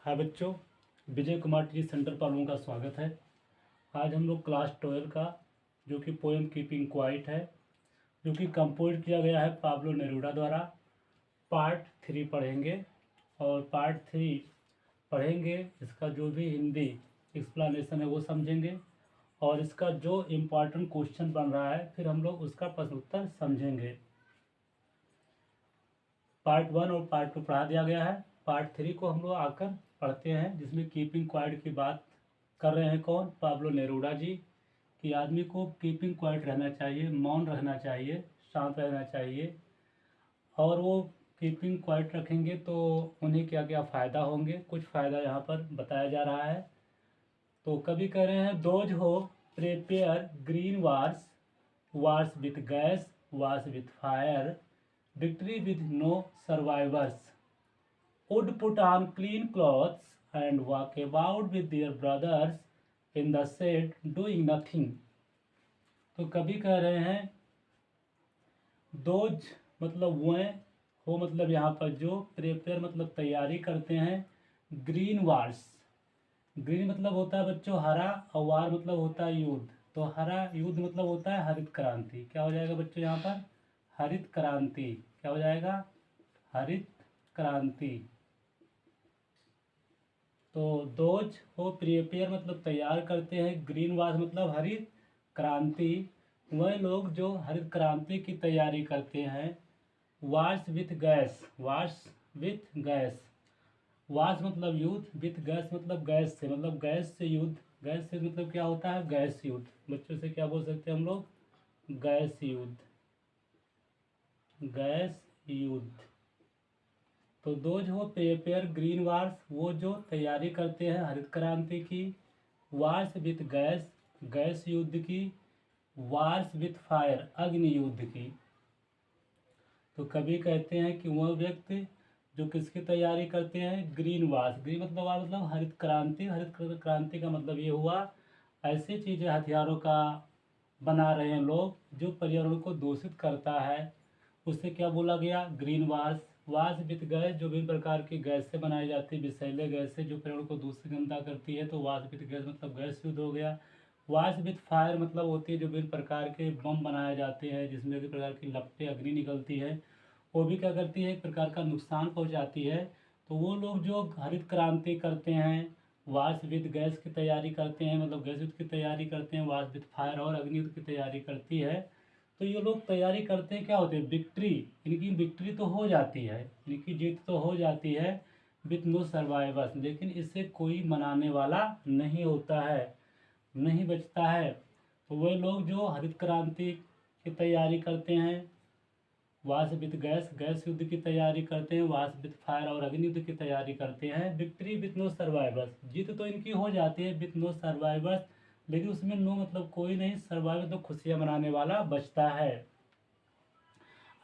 हाय बच्चों, Vijay Kumar T centre पर लोगों का स्वागत है। आज हम लोग क्लास 12 का जो कि पोएम कीपिंग क्वाइट है, जो कि कंपोज किया गया है पाब्लो नेरूदा द्वारा, पार्ट 3 पढ़ेंगे। और पार्ट 3 पढ़ेंगे, इसका जो भी हिंदी एक्सप्लेनेशन है वो समझेंगे, और इसका जो इम्पोर्टेंट क्वेश्चन बन रहा है फिर हम लोग उसका प्रश्न उत्तर समझेंगे। पार्ट 1 और पार्ट 2 पढ़ा दिया गया है। पार्ट 3 को हम लोग आकर पढ़ते हैं, जिसमें कीपिंग क्वाइट की बात कर रहे हैं। कौन? पाब्लो नेरूदा जी। कि आदमी को कीपिंग क्वाइट रहना चाहिए, मौन रहना चाहिए, शांत रहना चाहिए। और वो कीपिंग क्वाइट रखेंगे तो उन्हें क्या क्या फ़ायदा होंगे, कुछ फ़ायदा यहाँ पर बताया जा रहा है। तो कभी कह रहे हैं, दोज हो prepare green wars, wars with gas, wars with fire, victory with no survivors, would put on clean clothes and walk about with their brothers in the shed doing nothing। तो कभी कह रहे हैं, दोज मतलब वह, हो मतलब यहाँ पर जो, प्रिपेयर मतलब तैयारी करते हैं, ग्रीन वार्स, ग्रीन मतलब होता है बच्चों हरा, और वार मतलब होता है युद्ध। तो हरा युद्ध मतलब होता है हरित क्रांति। क्या हो जाएगा बच्चों यहाँ पर? हरित क्रांति। क्या हो जाएगा? हरित क्रांति। तो दोज हो प्रिपेयर मतलब तैयार करते हैं, ग्रीन वार्स मतलब हरित क्रांति, वह लोग जो हरित क्रांति की तैयारी करते हैं। Wars with gas, wars with gas, wars मतलब युद्ध, विथ गैस मतलब गैस से, मतलब गैस से युद्ध। गैस से मतलब क्या होता है? गैस युद्ध। बच्चों से क्या बोल सकते हैं हम लोग? गैस युद्ध, गैस युद्ध। तो दोज हो प्रिपेयर ग्रीन वार्स, वो जो तैयारी करते हैं हरित क्रांति की, वार्स विथ गैस, गैस युद्ध की, वार्स विथ फायर, अग्नि युद्ध की। तो कभी कहते हैं कि वह व्यक्ति जो किसकी तैयारी करते हैं? Green wars. ग्रीन मतलब वार मतलब हरित क्रांति। हरित क्रांति का मतलब ये हुआ, ऐसी चीज़ें हथियारों का बना रहे हैं लोग जो पर्यावरण को दूषित करता है, उससे क्या बोला गया? Green wars. Wars with gas, जो विभिन्न प्रकार की गैस से बनाई जाती है, विषैले गैस से जो पर्यावरण को दूषित गंदा करती है, तो वार्स विथ गैस मतलब गैस युद्ध हो गया। वार्स विथ फायर मतलब होती है जो विभिन्न प्रकार के बम बनाए जाते हैं, जिसमें विभिन्न प्रकार की लपटें अग्नि निकलती है, वो भी क्या करती है? एक प्रकार का नुकसान पहुंचाती है। तो वो लोग जो हरित क्रांति करते हैं, वार्स विथ गैस की तैयारी करते हैं, मतलब गैस युद्ध की तैयारी करते हैं, वार्स विथ फायर और अग्नि युद्ध की तैयारी करती है। तो ये लोग तैयारी करते हैं, क्या होते हैं? विक्ट्री। इनकी विक्ट्री तो हो जाती है, इनकी जीत तो हो जाती है, विथ नो सर्वाइवर्स, लेकिन इससे कोई मनाने वाला नहीं होता है, नहीं बचता है। तो वे लोग जो हरित क्रांति की तैयारी करते हैं, वार्स विथ गैस, गैस युद्ध की तैयारी करते हैं, वार्स विथ फायर और अग्नि युद्ध की तैयारी करते हैं, विक्ट्री विथ नो सर्वाइवर्स, जीत तो इनकी हो जाती है, विथ नो सर्वाइवर्स, लेकिन उसमें नो मतलब कोई नहीं, सर्वाइवर तो खुशियाँ मनाने वाला बचता है।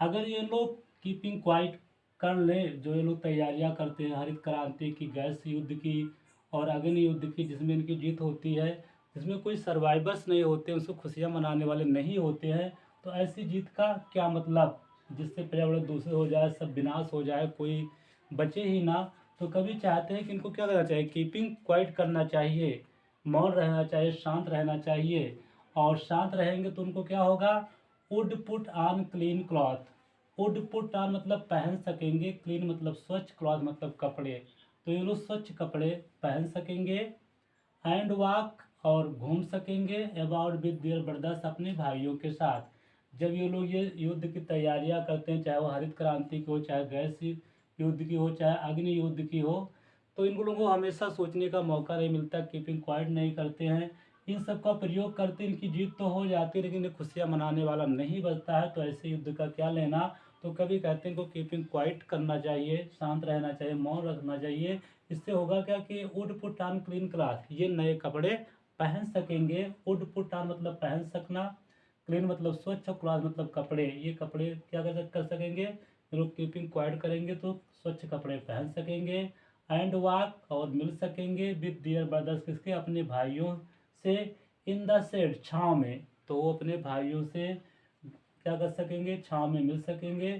अगर ये लोग कीपिंग क्वाइट कर ले, जो ये लोग तैयारियां करते हैं हरित क्रांति की, गैस युद्ध की और अग्नि युद्ध की, जिसमें इनकी जीत होती है, जिसमें कोई सर्वाइवर्स नहीं होते, उसको खुशियां मनाने वाले नहीं होते हैं, तो ऐसी जीत का क्या मतलब, जिससे पर्यावरण दूषित हो जाए, सब विनाश हो जाए, कोई बचे ही ना। तो कभी चाहते हैं कि इनको क्या करना चाहिए? कीपिंग क्वाइट करना चाहिए, मौन रहना चाहिए, शांत रहना चाहिए। और शांत रहेंगे तो उनको क्या होगा? Would put on clean cloth. Would put on मतलब पहन सकेंगे, क्लीन मतलब स्वच्छ, क्लॉथ मतलब कपड़े, तो ये लोग स्वच्छ कपड़े पहन सकेंगे। एंड वॉक और घूम सकेंगे, अबाउट विद देयर ब्रदर्स अपने भाइयों के साथ। जब ये लोग ये युद्ध की तैयारियां करते हैं, चाहे वो हरित क्रांति की हो, चाहे गैस युद्ध की हो, चाहे अग्नि युद्ध की हो, तो इन लोगों को हमेशा सोचने का मौका नहीं मिलता, कीपिंग क्वाइट नहीं करते हैं, इन सब का प्रयोग करते इनकी जीत तो हो जाती है, लेकिन ये खुशियाँ मनाने वाला नहीं बचता है। तो ऐसे युद्ध का क्या लेना। तो कभी कहते हैं इनको कीपिंग क्वाइट करना चाहिए, शांत रहना चाहिए, मौन रखना चाहिए। इससे होगा क्या कि would put on clean cloth, ये नए कपड़े पहन सकेंगे। वुड पुट ऑन मतलब पहन सकना, क्लीन मतलब स्वच्छ, क्लॉथ मतलब कपड़े, ये कपड़े क्या कर सकेंगे? ये लोग कीपिंग क्वाइट करेंगे तो स्वच्छ कपड़े पहन सकेंगे। एंड वॉक और मिल सकेंगे विद डियर ब्रदर्स, किसके? अपने भाइयों से, इन द शेड छाँव में, तो वो अपने भाइयों से क्या कर सकेंगे? छाँव में मिल सकेंगे।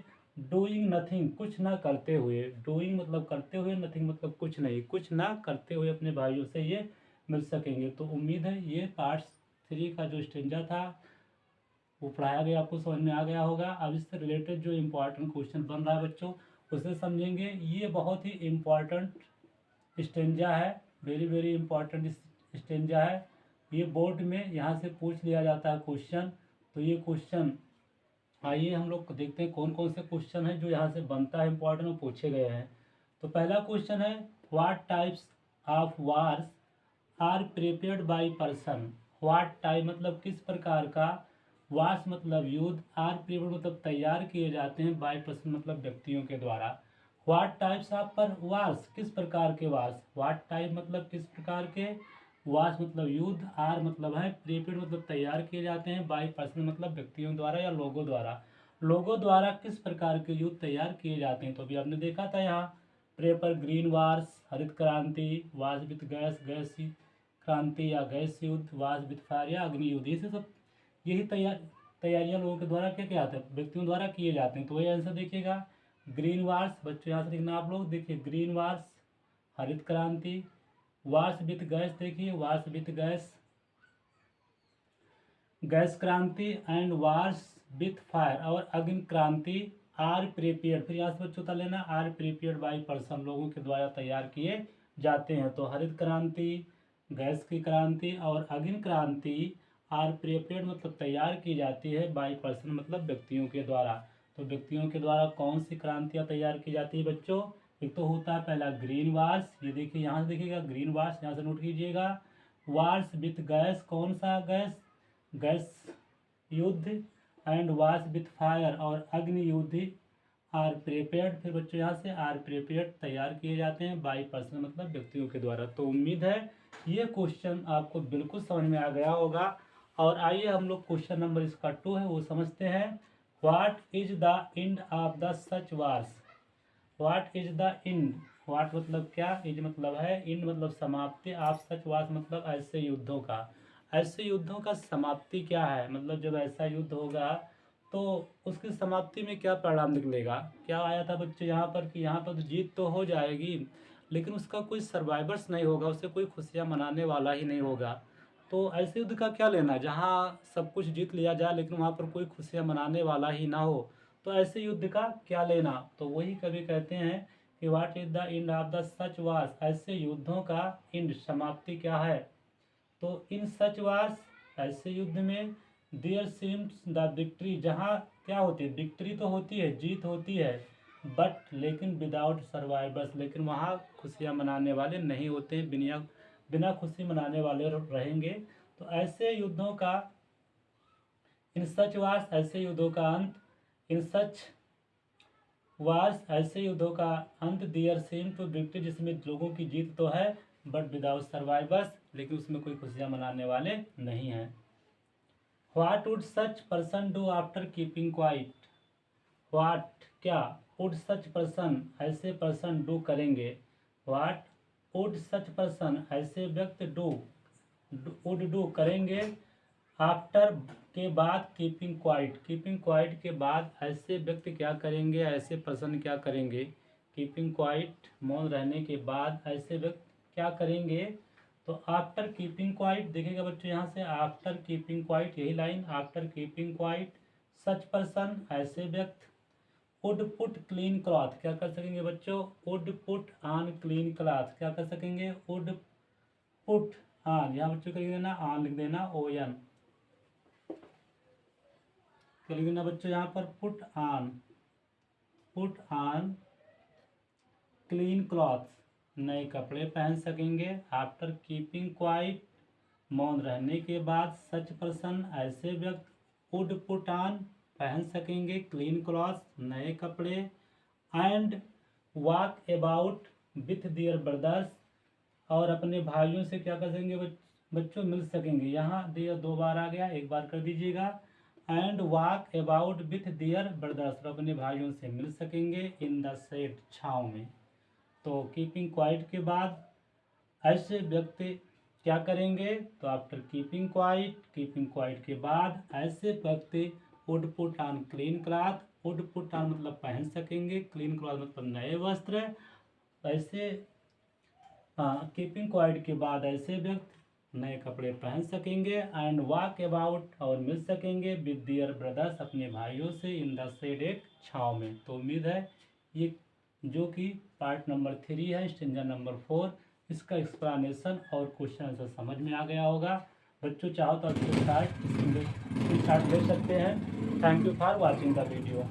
डूइंग नथिंग, कुछ ना करते हुए। डूइंग मतलब करते हुए, नथिंग मतलब कुछ नहीं, कुछ ना करते हुए अपने भाइयों से ये मिल सकेंगे। तो उम्मीद है ये पार्ट 3 का जो स्टेंजा था वो पढ़ाया गया, आपको समझ में आ गया होगा। अब इससे रिलेटेड जो इम्पोर्टेंट क्वेश्चन बन रहा है बच्चों, उसे समझेंगे। ये बहुत ही इम्पोर्टेंट स्टेंजा है, वेरी वेरी इम्पोर्टेंट स्टेंजा है। ये बोर्ड में यहाँ से पूछ लिया जाता है क्वेश्चन। तो ये क्वेश्चन आइए हम लोग देखते हैं कौन कौन से क्वेश्चन हैं जो यहाँ से बनता है इम्पोर्टेंट और पूछे गए हैं। तो पहला क्वेश्चन है, what types of wars are prepared by person. What type मतलब किस प्रकार का, वार्स मतलब युद्ध, आर प्रिपेयर्ड मतलब तैयार किए जाते हैं, बाय पर्सन मतलब व्यक्तियों के द्वारा। व्हाट टाइप्स ऑफ पर वार्स किस प्रकार के वार्स, व्हाट टाइप मतलब किस प्रकार के, वार्स मतलब युद्ध, आर मतलब है, प्रिपेयर्ड मतलब तैयार किए जाते हैं, बाय पर्सन मतलब व्यक्तियों द्वारा या लोगों द्वारा। लोगों द्वारा किस प्रकार के युद्ध तैयार किए जाते हैं, तो अभी आपने देखा था यहाँ प्रेपर ग्रीन वार्स, हरित क्रांति, वार्स विथ गैस, गैस क्रांति या गैस युद्ध, वार्स विथ फायर या अग्नि युद्ध। ये सब यही तैयारियां लोगों के द्वारा क्या क्या आते हैं, व्यक्तियों द्वारा किए जाते हैं। तो वही आंसर देखिएगा, ग्रीन वार्स। बच्चों यहाँ से देखना आप लोग, देखिए ग्रीन वार्स, हरित क्रांति, वार्स विथ गैस, देखिए वार्स विथ गैस, गैस क्रांति एंड वार्स विथ फायर और अग्नि क्रांति आर प्रिपेयर्ड। फिर यहाँ से बच्चों का लेना, आर प्रिपेयर्ड बाई पर्सन, लोगों के द्वारा तैयार किए जाते हैं। तो हरित क्रांति, गैस की क्रांति और अग्नि क्रांति आर प्रिपेयर्ड मतलब तैयार की जाती है, बाई पर्सन मतलब व्यक्तियों के द्वारा। तो व्यक्तियों के द्वारा कौन सी क्रांतियाँ तैयार की जाती है बच्चों, एक तो होता है पहला ग्रीन वार्स, ये देखिए यहाँ से देखिएगा ग्रीन वार्स, यहाँ से नोट कीजिएगा। वार्स विथ गैस, कौन सा गैस, गैस युद्ध, एंड वार्स विथ फायर और अग्नि युद्ध आर प्रिपेयर्ड। फिर बच्चों यहाँ से आर प्रिपेयर्ड तैयार किए जाते हैं, बाई पर्सन मतलब व्यक्तियों के द्वारा। तो उम्मीद है ये क्वेश्चन आपको बिल्कुल समझ में आ गया होगा। और आइए हम लोग क्वेश्चन नंबर इसका 2 है वो समझते हैं। What is the end of the such wars. What is the end, what मतलब क्या, इज मतलब है, एंड मतलब समाप्ति, ऑफ सच वार्स मतलब ऐसे युद्धों का। ऐसे युद्धों का समाप्ति क्या है, मतलब जब ऐसा युद्ध होगा तो उसकी समाप्ति में क्या परिणाम निकलेगा। क्या आया था बच्चों यहाँ पर कि यहाँ पर तो जीत तो हो जाएगी लेकिन उसका कोई सर्वाइवर्स नहीं होगा, उससे कोई खुशियाँ मनाने वाला ही नहीं होगा। तो ऐसे युद्ध का क्या लेना जहाँ सब कुछ जीत लिया जाए लेकिन वहाँ पर कोई खुशियाँ मनाने वाला ही ना हो, तो ऐसे युद्ध का क्या लेना। तो वही कवि कहते हैं कि what is the end of the such wars, ऐसे युद्धों का एंड समाप्ति क्या है। तो इन सच वार्स, ऐसे युद्ध में, देयर सीम्स द विक्ट्री, जहाँ क्या होती है, विक्ट्री तो होती है, जीत होती है, बट लेकिन विदाउट सर्वाइवर्स, लेकिन वहाँ खुशियाँ मनाने वाले नहीं होते हैं, बिना बिना खुशी मनाने वाले रहेंगे। तो ऐसे युद्धों का, इन सच वार्स, ऐसे युद्धों का अंत, इन सच वार्स, ऐसे युद्धों का अंत, दियर सीम टू विक्ट्री, जिसमें लोगों की जीत तो है बट विदाउट सर्वाइवर्स, लेकिन उसमें कोई खुशियाँ मनाने वाले नहीं हैं। What would such person do after keeping quiet. What क्या, वुड सच पर्सन ऐसे पर्सन डू करेंगे, व्हाट वुड सच पर्सन ऐसे व्यक्ति डू, वुड डू करेंगे, आफ्टर के बाद, कीपिंग क्वाइट, कीपिंग क्वाइट के बाद ऐसे व्यक्ति क्या करेंगे, ऐसे पर्सन क्या करेंगे, कीपिंग क्वाइट मौन रहने के बाद ऐसे व्यक्ति क्या करेंगे। तो आफ्टर कीपिंग क्वाइट देखिएगा बच्चों यहाँ से, आफ्टर कीपिंग क्वाइट, यही line, after keeping quiet such person ऐसे व्यक्ति वुड पुट क्लीन क्लॉथ, क्या कर सकेंगे बच्चों, would put on clean cloth, क्या कर सकेंगे, वुड पुट ऑन, यहाँ बच्चों को लिख देना ऑन, लिख देना ओ एन, क्या लिख देना बच्चों यहाँ पर, put on, put on clean clothes, नए कपड़े पहन सकेंगे। आफ्टर कीपिंग क्वाइट मौन रहने के बाद, सच पर्सन ऐसे व्यक्ति वुड पुट ऑन पहन सकेंगे, क्लीन क्लॉथ्स नए कपड़े, and walk about with their brothers और अपने भाइयों से क्या कर सकेंगे बच्चों, मिल सकेंगे। यहाँ दियर 2 बार आ गया, एक बार कर दीजिएगा, and walk about with their brothers, अपने भाइयों से मिल सकेंगे, इन द शेड छाँव में। तो कीपिंग क्वाइट के बाद ऐसे व्यक्ति क्या करेंगे, तो after keeping quiet, keeping quiet के बाद ऐसे व्यक्ति would put on clean cloth would put on मतलब पहन सकेंगे, क्लीन क्लॉथ मतलब नए वस्त्र। ऐसे कीपिंग क्वाइट के बाद ऐसे व्यक्ति नए कपड़े पहन सकेंगे। एंड वॉक अबाउट और मिल सकेंगे विद दियर ब्रदर्स अपने भाइयों से इन द शेड एक छाँव में। तो उम्मीद है ये जो कि पार्ट नंबर 3 है स्टेंजा नंबर 4, इसका एक्सप्लेनेशन और क्वेश्चन आंसर समझ में आ गया होगा। बच्चों चाहो तो स्क्रीन शॉट ले सकते हैं। Thank you for watching the video.